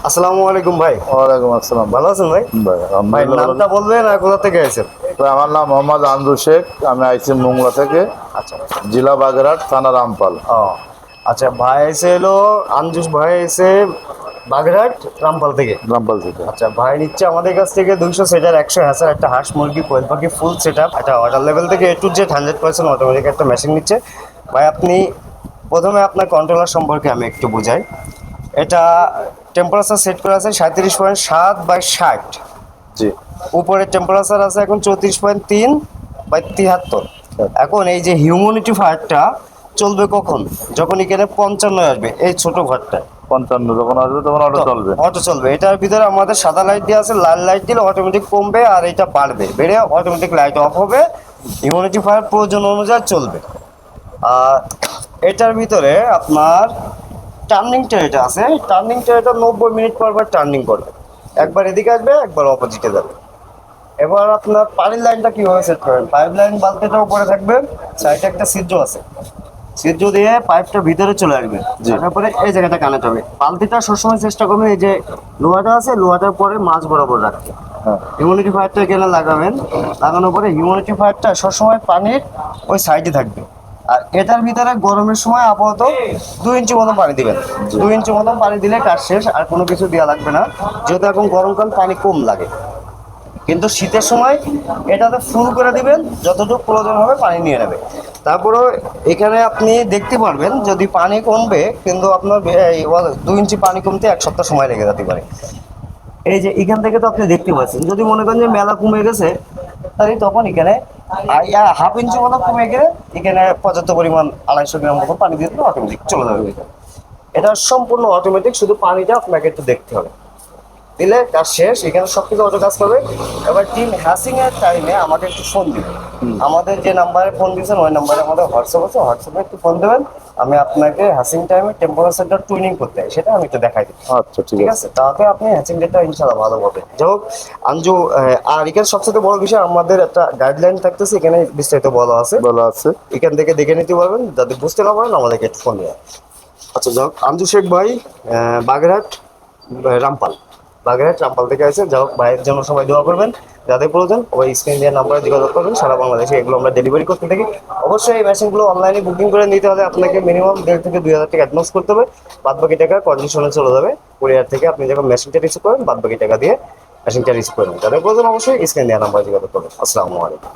আসসালামু আলাইকুম ভাই। ওয়ালাইকুম আসসালাম। ভালো আছেন ভাই? ভাই ভাই আলহামদুলিল্লাহ ভালো। নামটা বলবেন আর কোথা থেকে আছেন? ভাই, আমার নাম মোহাম্মদ আনজু শেখ। আমি আইছি মোংলা থেকে, আচ্ছা। জেলা বাগেরহাট, থানা রামপাল। ও আচ্ছা, ভাই এসে এলো আঞ্জুস ভাই এসে বাগেরহাট রামপাল থেকে। রামপাল থেকে। আচ্ছা, ভাই নিচ্ছে আমাদের কাছ থেকে 200 সেটার 100 হ্যাসার একটা হাঁস মুরগি কোয়েল পাখি ফুল সেট আপ একটা অর্ডার লেভেল থেকে A to Z 100% অটোমেটিক একটা মেশিন নিচ্ছে। ভাই আপনি প্রথমে আপনার কন্ট্রোলার সম্পর্কে আমি একটু বুঝাই। এটা টেম্পারেচার সেট করা আছে 37.7/60। জি। উপরে টেম্পারেচার আছে এখন 34.3/73। এখন এই যে হিউম্যানিটি ফায়ারটা চলবে কখন? যখন এখানে 55 আসবে এই ছোট ঘরটায় 55 যখন আসবে তখন অটো চলবে। অটো চলবে। এটার ভিতরে আমাদের সাদা লাইট দিয়ে আছে, লাল লাইট দিলে অটোমেটিক কমবে আর এটা বাড়বে, বেড়ে অটোমেটিক লাইট অফ হবে। হিউম্যানিটি ফায়ার প্রয়োজন অনুযায়ী চলবে। আর এটার ভিতরে আপনার টার্নিং ট্রেটা আছে। টার্নিং ট্রেটা 90 মিনিট পর টার্নিং করবে, একবার এদিকে আসবে একবার অপোজিটে যাবে। এবার আপনার পানির লাইনটা কিভাবে সেট করবেন? পাইপ লাইন বালতিটা উপরে থাকবে, সাইডে একটা ছিদ্র আছে, ছিদ্র দিয়ে পাইপটা ভিতরে চলে আসবে, তারপরে এই জায়গাটা কানেক্ট হবে। বালতিটা সবসময় চেষ্টা করবেন এই যে লোহাটা আছে লোহাটার পরে মাছ বরাবর রাখতে। হ্যাঁ। হিউম্যানিটি ফায়ারটা এখানে লাগাবেন, লাগানোর পরে হিউম্যানিটি ফায়ারটা সবসময় পানির ওই সাইডে থাকবে। আর এটার ভিতরে গরমের সময় আপাতত 2 ইঞ্চি মতন পানি দিবেন। 2 ইঞ্চি মতন পানি দিলে কাজ শেষ, আর কোনো কিছু দেওয়া লাগবে না, যেহেতু এখন গরমকাল পানি কম লাগে। কিন্তু শীতের সময় এটাতে ফুল করে দিবেন, যতটুকু প্রয়োজন হবে পানি নিয়ে নেবে। তারপরেও এখানে আপনি দেখতে পারবেন যদি পানি কমবে, কিন্তু আপনার 2 ইঞ্চি পানি কমতে 1 সপ্তাহ সময় লেগে যেতে পারে। এই যে এখান থেকে তো আপনি দেখতে পাচ্ছেন, যদি মনে করেন যে মেলা কমে গেছে তাহলে তখন এখানে 1/2 ইঞ্চি মতো কমে গেলে এখানে পর্যাপ্ত পরিমাণ 250 গ্রাম মতো পানি দিয়ে দিলে অটোমেটিক চলে যাবে। এটা সম্পূর্ণ অটোমেটিক, শুধু পানিটা আপনাকে একটু দেখতে হবে, দিলে কাজ শেষ। এখানে সব কিছু অটো কাজ করবে। এবার টিম হ্যাসিং এর টাইমে আমাকে একটু ফোন দিবেন। আমাদের যে নাম্বারে ফোন দিয়েছেন ওই নাম্বারে আমাদের হোয়াটসঅ্যাপ আছে, হোয়াটসঅ্যাপে একটু ফোন দেবেন। আমি আপনাকে হ্যাসিং টাইমে টেম্পারেচারটা টুইনিং করতে হয় সেটা আমি একটু দেখাই দিই। আচ্ছা, ঠিক ঠিক আছে। আছে, তাতে আপনি হ্যাচিং ডেটটা ইনশাআল্লাহ ভালো হবে। যাই হোক আঞ্জু, আর এখানে সবচেয়ে বড় বিষয় আমাদের একটা গাইডলাইন থাকতেছে, এখানে বিস্তারিত বলা আছে, ভালো আছে। এখান থেকে দেখে নিতে পারবেন। যদি বুঝতে না পারেন আমাদেরকে একটু ফোন দেওয়া। আচ্ছা যাই হোক, আঞ্জু শেখ ভাই, বাগেরহাট রামপাল, বাগেরহাট রামপাল থেকে আছে। যাই হোক, ভাইয়ের জন্য সবাই দোয়া করবেন। যাদের প্রয়োজন ওই স্ক্রিন দেওয়ার নাম্বারে যোগাযোগ করবেন। সারা বাংলাদেশে এগুলো আমরা ডেলিভারি করতে থাকি। অবশ্যই এই মেশিনগুলো অনলাইনে বুকিং করে নিতে হলে আপনাকে মিনিমাম 1.5 থেকে 2 হাজার টাকা অ্যাডভান্স করতে হবে। বাদ বাকি টাকা কন্ডিশনে চলে যাবে কুরিয়ার থেকে। আপনি যখন মেশিনটা রিসিভ করেন বাদ বাকি টাকা দিয়ে মেশিনটা রিসিভ করবেন। যাদের প্রয়োজন অবশ্যই স্ক্রিন দেওয়ার নাম্বারে যোগাযোগ করবেন। আসসালামু আলাইকুম।